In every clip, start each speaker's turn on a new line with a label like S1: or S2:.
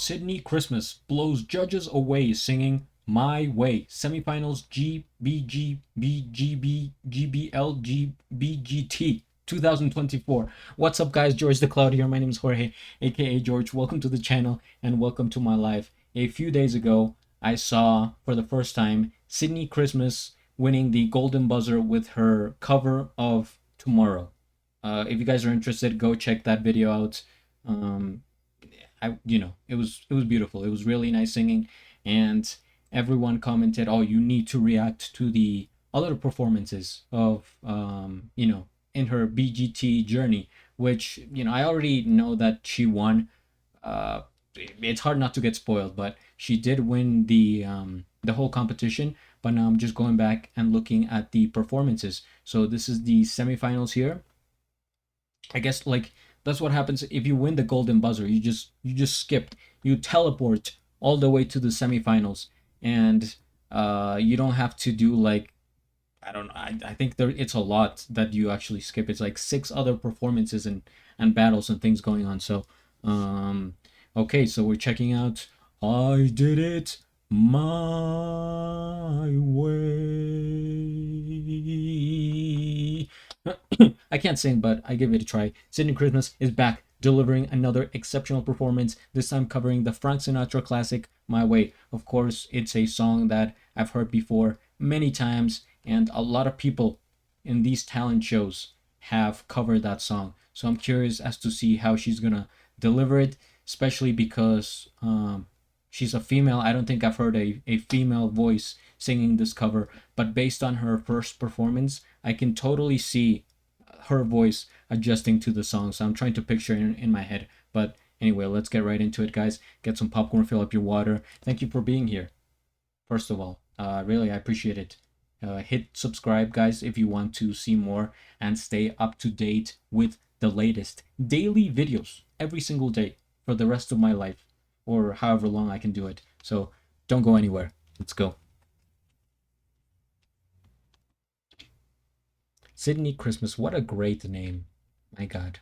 S1: Sydnie Christmas blows judges away singing My Way. Semifinals BGT 2024. What's up, guys? George the Cloud here. My name is Jorge, aka George. Welcome to the channel and welcome to my life. A few days ago, I saw for the first time Sydnie Christmas winning the Golden Buzzer with her cover of Tomorrow. If you guys are interested, go check that video out. It was beautiful. It was really nice singing, and everyone commented, "Oh, you need to react to the other performances of in her BGT journey," which I already know that she won. It's hard not to get spoiled, but she did win the whole competition. But now I'm just going back and looking at the performances. So this is the semifinals here. I guess that's what happens if you win the Golden Buzzer. You just skip. You teleport all the way to the semifinals, and you don't have to do I think it's a lot that you actually skip. It's like 6 other performances and battles and things going on. So okay, so we're checking out I Did It My Way. I can't sing, but I give it a try. Sydnie Christmas is back, delivering another exceptional performance, this time covering the Frank Sinatra classic, My Way. Of course, it's a song that I've heard before many times, and a lot of people in these talent shows have covered that song. So I'm curious as to see how she's gonna deliver it, especially because she's a female. I don't think I've heard a female voice singing this cover, but based on her first performance, I can totally see her voice adjusting to the song. So I'm trying to picture it in my head. But anyway, let's get right into it, guys. Get some popcorn, fill up your water. Thank you for being here. First of all, really, I appreciate it. Hit subscribe, guys, if you want to see more and stay up to date with the latest daily videos every single day for the rest of my life, or however long I can do it. So don't go anywhere. Let's go. Sydnie Christmas, what a great name. My God.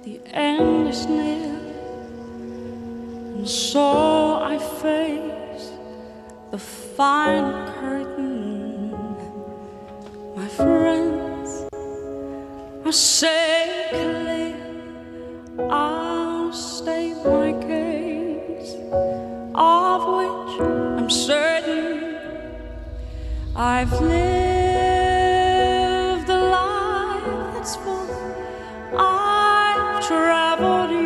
S2: The end is near, and so I face the final curtain. My friends, I say clear, I'll state my case, of which I'm certain. I've lived a life that's full. I've traveled each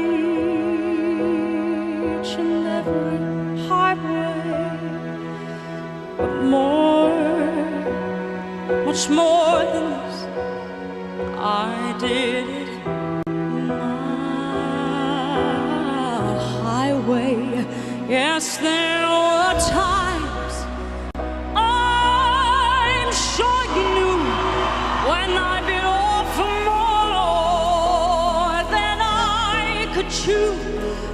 S2: and every highway, but much more than this, I did it my highway. Yes, there were times I'm sure you knew when I bit off more than I could chew,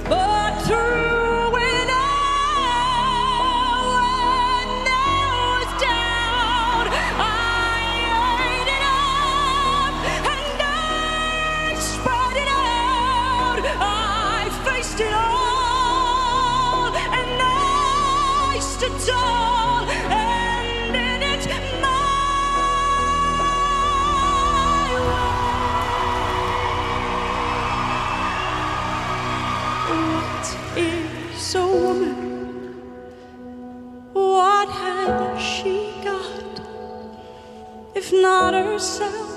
S2: but through it all, when there was doubt, I ate it up and I spread it out. I faced it all and I stood tall and did it my way. What is a woman? What has she got? If not herself,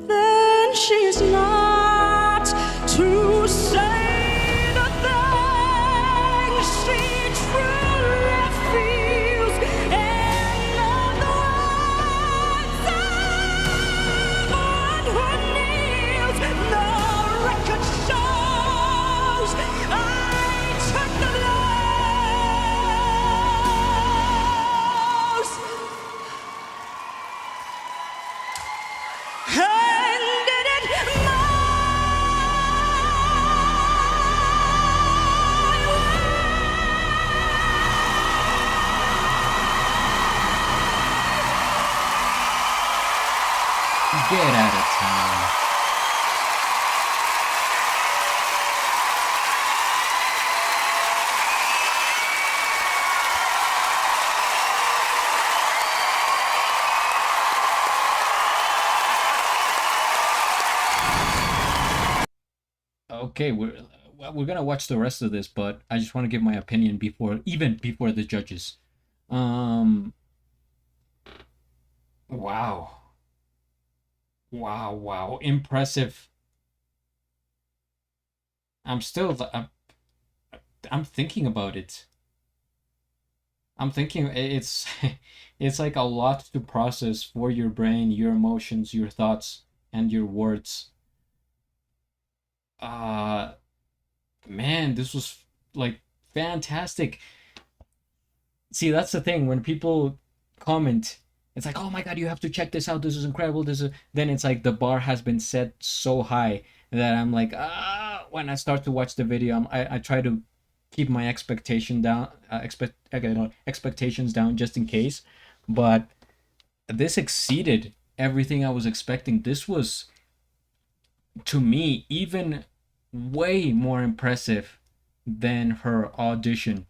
S2: then she is not to say the things she truly feels. And of the words of one who kneels, the record shows I took the blows.
S1: Okay, we're gonna watch the rest of this, but I just want to give my opinion before, even before the judges. Um, wow, wow, impressive. I'm still, I'm thinking about it. I'm thinking it's, it's like a lot to process for your brain, your emotions, your thoughts, and your words. Uh, Man, this was like fantastic. See, that's the thing when people comment, it's like, oh my god, you have to check this out. This is incredible. This is then it's like the bar has been set so high that I'm like, when I start to watch the video, I try to keep my expectation down, expectations down just in case. But this exceeded everything I was expecting. This was, to me, even way more impressive than her audition.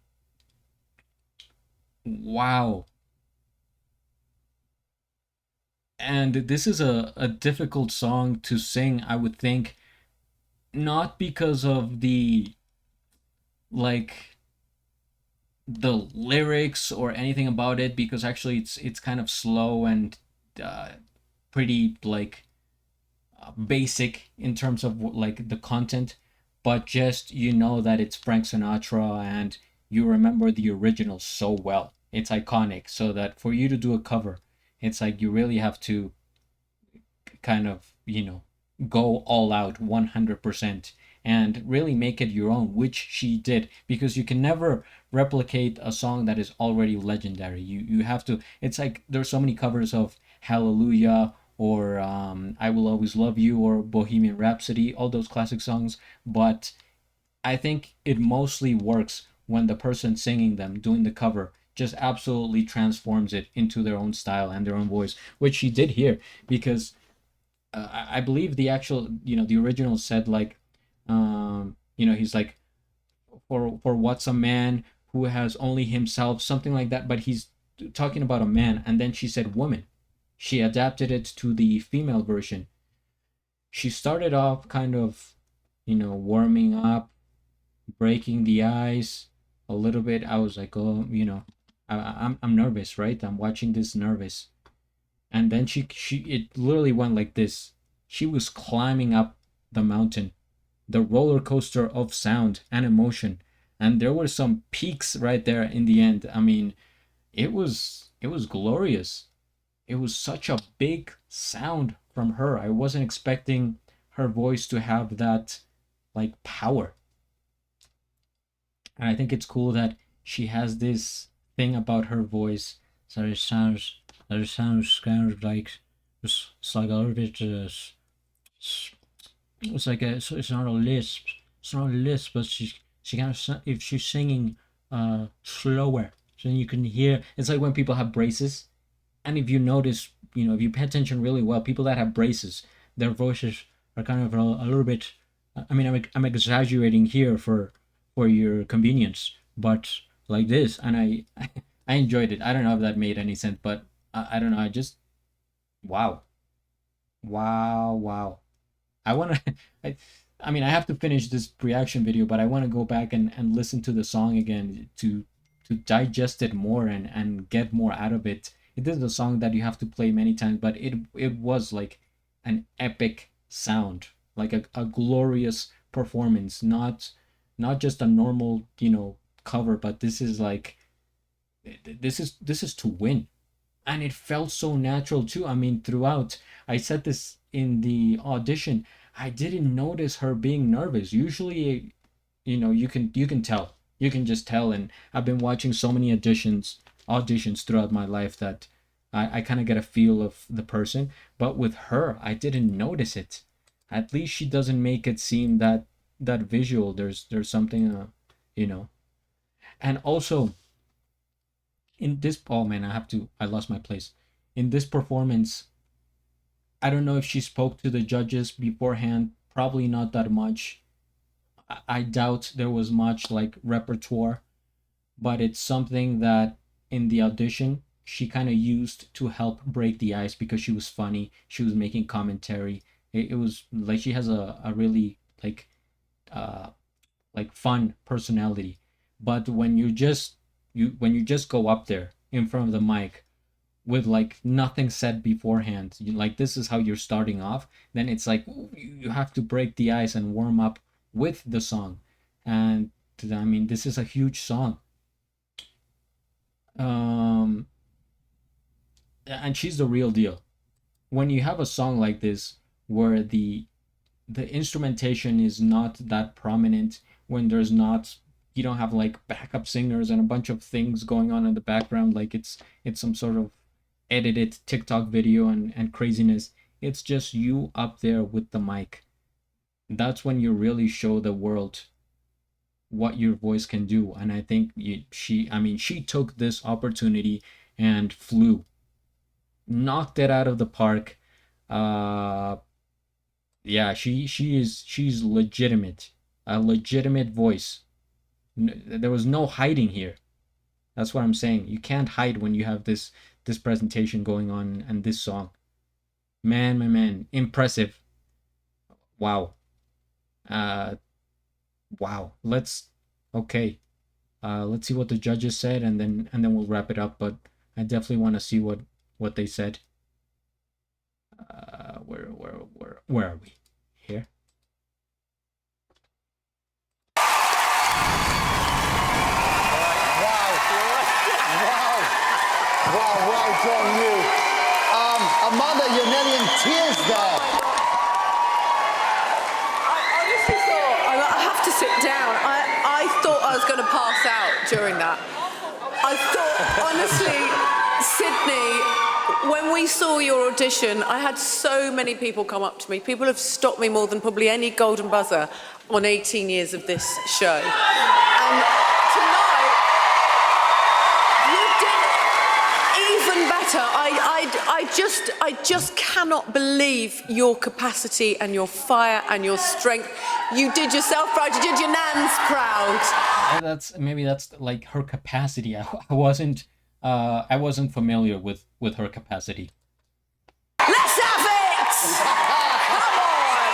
S1: Wow. And this is a difficult song to sing, I would think, not because of like the lyrics or anything about it, because actually it's kind of slow and uh, pretty like basic in terms of like the content, but just you know that it's Frank Sinatra and you remember the original so well. It's iconic, so that for you to do a cover, it's like you really have to kind of, go all out 100% and really make it your own, which she did, because you can never replicate a song that is already legendary. You have to, it's like there's so many covers of Hallelujah or I Will Always Love You or Bohemian Rhapsody, all those classic songs, but I think it mostly works when the person singing them, doing the cover, just absolutely transforms it into their own style and their own voice, which she did here, because I believe the actual, the original said like, he's like, for what's a man who has only himself, something like that. But he's talking about a man, and then she said woman. She adapted it to the female version. She started off kind of, warming up, breaking the ice a little bit. I was like, oh, I'm nervous, right? I'm watching this nervous, and then she it literally went like this. She was climbing up the mountain, the roller coaster of sound and emotion, and there were some peaks right there in the end. I mean, it was glorious. It was such a big sound from her. I wasn't expecting her voice to have that like power. And I think it's cool that she has this thing about her voice that it sounds kind of like it's like a little bit it's like it's not a lisp. It's not a lisp, but she kind of, if she's singing slower, so you can hear. It's like when people have braces, and if you notice, if you pay attention really well, people that have braces, their voices are kind of a little bit. I mean, I'm exaggerating here for your convenience, but like this, and I enjoyed it. I don't know if that made any sense, but I don't know. I just, wow, wow. I want to. I mean, I have to finish this reaction video, but I want to go back and listen to the song again to digest it more and get more out of it. It is a song that you have to play many times, but it was like an epic sound, like a glorious performance, not just a normal, cover, but this is like, this is to win. And it felt so natural too. I mean, throughout, I said this in the audition, I didn't notice her being nervous. Usually, you can tell. You can just tell. And I've been watching so many auditions throughout my life that I kind of get a feel of the person. But with her, I didn't notice it. At least she doesn't make it seem that visual. There's something, you know. And also in this, oh man, I lost my place. In this performance, I don't know if she spoke to the judges beforehand. Probably not that much. I doubt there was much like repertoire, but it's something that in the audition she kind of used to help break the ice, because she was funny. She was making commentary. It was like she has a really like like fun personality. But when you just go up there in front of the mic with like nothing said beforehand, like this is how you're starting off, then it's like you have to break the ice and warm up with the song. And I mean, this is a huge song. um and she's the real deal. When you have a song like this where the instrumentation is not that prominent, when there's not, you don't have like backup singers and a bunch of things going on in the background, like it's some sort of edited TikTok video and craziness. It's just you up there with the mic. That's when you really show the world what your voice can do. And I think she took this opportunity and flew, knocked it out of the park. Yeah, she's legitimate, a legitimate voice. There was no hiding here. That's what I'm saying. You can't hide when you have this presentation going on and this song. Man, impressive. Wow. Wow. Let's see what the judges said, and then we'll wrap it up. But I definitely want to see what they said. Where are we? Here.
S3: Wow, well done, you. Amanda, you're nearly in tears there.
S4: I honestly thought, I have to sit down. I thought I was going to pass out during that. I thought, honestly, Sydnie, when we saw your audition, I had so many people come up to me. People have stopped me more than probably any golden buzzer on 18 years of this show. And tonight, you did even better. I just cannot believe your capacity and your fire and your strength. You did yourself proud. You did your nans proud.
S1: That's like her capacity. I wasn't familiar with her capacity.
S4: Let's have it! Come on!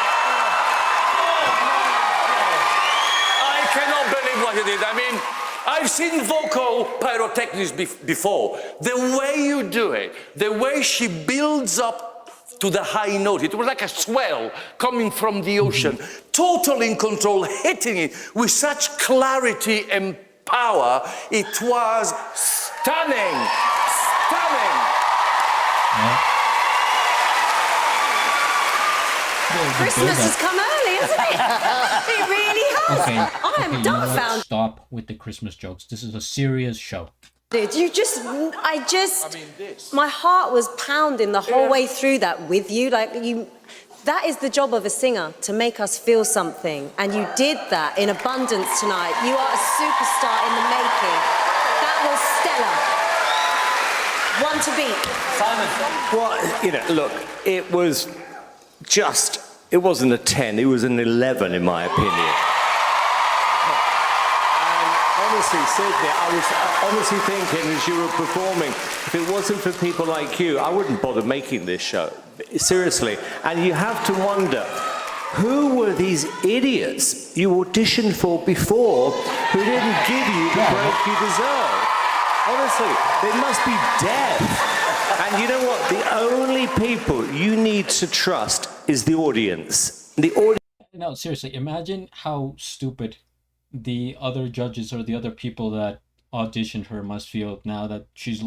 S5: I cannot believe what you did. I mean, I've seen vocal pyrotechnics before. The way you do it, the way she builds up to the high note, it was like a swell coming from the ocean, totally in control, hitting it with such clarity and power. It was stunning.
S6: Christmas has come early, hasn't it? It really has.
S1: Okay,
S6: I am dumbfounded.
S1: Stop with the Christmas jokes. This is a serious show.
S6: My heart was pounding the whole way through that with you. That is the job of a singer, to make us feel something. And you did that in abundance tonight. You are a superstar in the making. That was stellar. One to beat.
S5: Simon.
S7: Well, look, it wasn't a 10, it was an 11 in my opinion. Honestly, Sydnie, I was honestly thinking as you were performing, if it wasn't for people like you, I wouldn't bother making this show. Seriously. And you have to wonder, who were these idiots you auditioned for before who didn't give you the break you deserve? Honestly, they must be deaf. And you know what? The only people you need to trust is the audience.
S1: No, seriously, imagine how stupid the other judges or the other people that auditioned her must feel now that she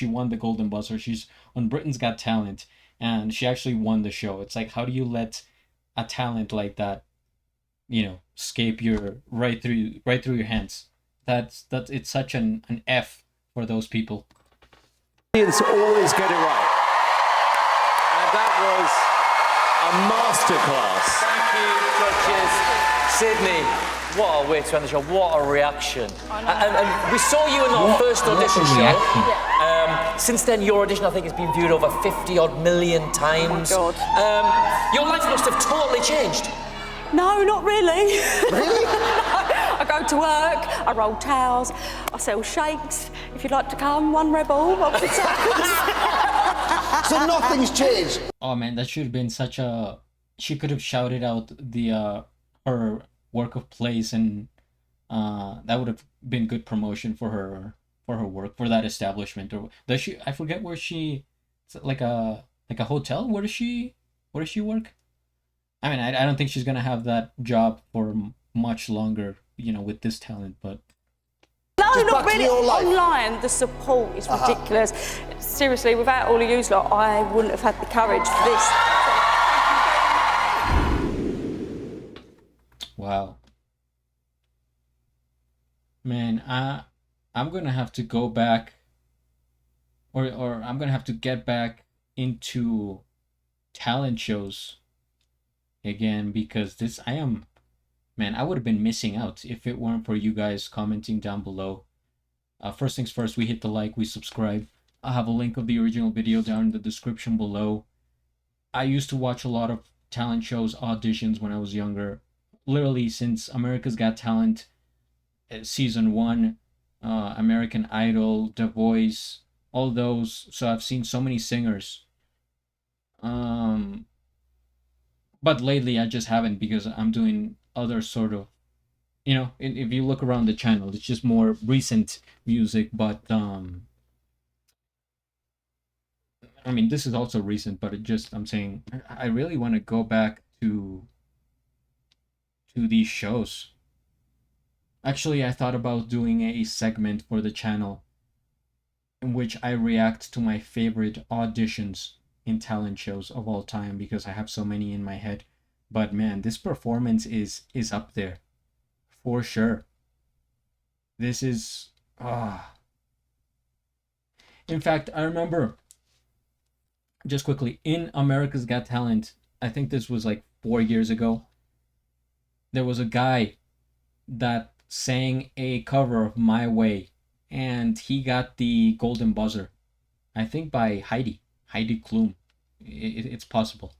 S1: won the Golden Buzzer. She's on Britain's Got Talent and she actually won the show. It's like, how do you let a talent like that, escape right through your hands? It's such an F for those people.
S7: Audience always get it right. And that was a masterclass.
S8: Thank you, judges. Sydnie, what a way to end the show. What a reaction. And we saw you in our first audition show. Since then, your audition, I think, has been viewed over 50-odd million times.
S4: Oh, my God.
S8: Your life must have totally changed.
S4: No, not really.
S3: Really?
S4: I go to work, I roll towels, I sell shakes. If you'd like to come, one rebel, one for
S3: So nothing's changed.
S1: Oh man, that should have been she could have shouted out her work of place, and that would have been good promotion for her work for that establishment. Or does she? I forget where she. It's like a hotel. Where does she work? I mean, I don't think she's gonna have that job for much longer, with this talent. But
S2: No,
S3: Just
S2: not
S3: back to
S2: really.
S3: your life.
S2: Online, the support is ridiculous. Seriously, without all of you lot, I wouldn't have had the courage for this.
S1: wow, man, I'm gonna have to go back, or I'm gonna have to get back into talent shows again, because this I am, man, I would have been missing out if it weren't for you guys commenting down below. First things first, we hit the like, we subscribe. I'll have a link of the original video down in the description below. I used to watch a lot of talent shows, auditions when I was younger. Literally since America's Got Talent, season 1, American Idol, The Voice, all those. So I've seen so many singers. But lately I just haven't, because I'm doing other sort of, if you look around the channel, it's just more recent music. But I mean, this is also recent, but I'm saying I really want to go back to these shows. Actually, I thought about doing a segment for the channel in which I react to my favorite auditions in talent shows of all time, because I have so many in my head. But man, this performance is up there for sure. This is in fact, I remember, just quickly, in America's Got Talent, I think this was like 4 years ago, there was a guy that sang a cover of My Way, and he got the golden buzzer, I think by Heidi Klum. It's possible.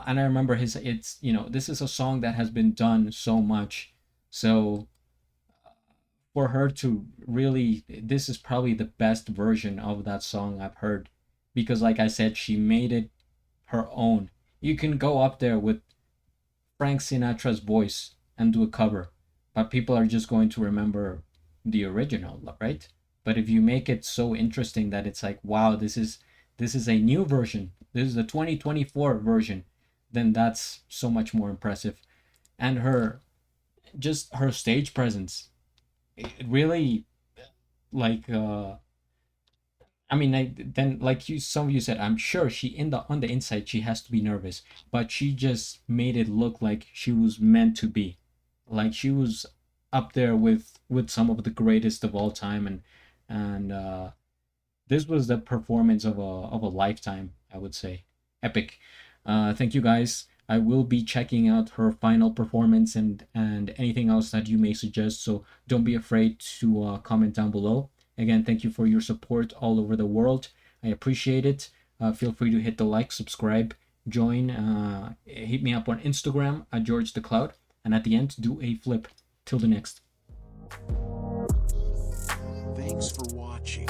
S1: And I remember this is a song that has been done so much. So for her to really, this is probably the best version of that song I've heard, because like I said, she made it her own. You can go up there with Frank Sinatra's voice and do a cover, but people are just going to remember the original, right? But if you make it so interesting that it's like, wow, this is a new version, this is the 2024 version, then that's so much more impressive. And her stage presence, it really, like, I mean, then like some of you said, I'm sure she on the inside she has to be nervous, but she just made it look like she was meant to be, like she was up there with some of the greatest of all time. And this was the performance of a lifetime, I would say. Epic. Thank you guys. I will be checking out her final performance and anything else that you may suggest, so don't be afraid to comment down below. Again, thank you for your support all over the world. I appreciate it. Feel free to hit the like, subscribe, join, hit me up on Instagram at George the Cloud, and at the end, do a flip. Till the next.
S9: Thanks for watching.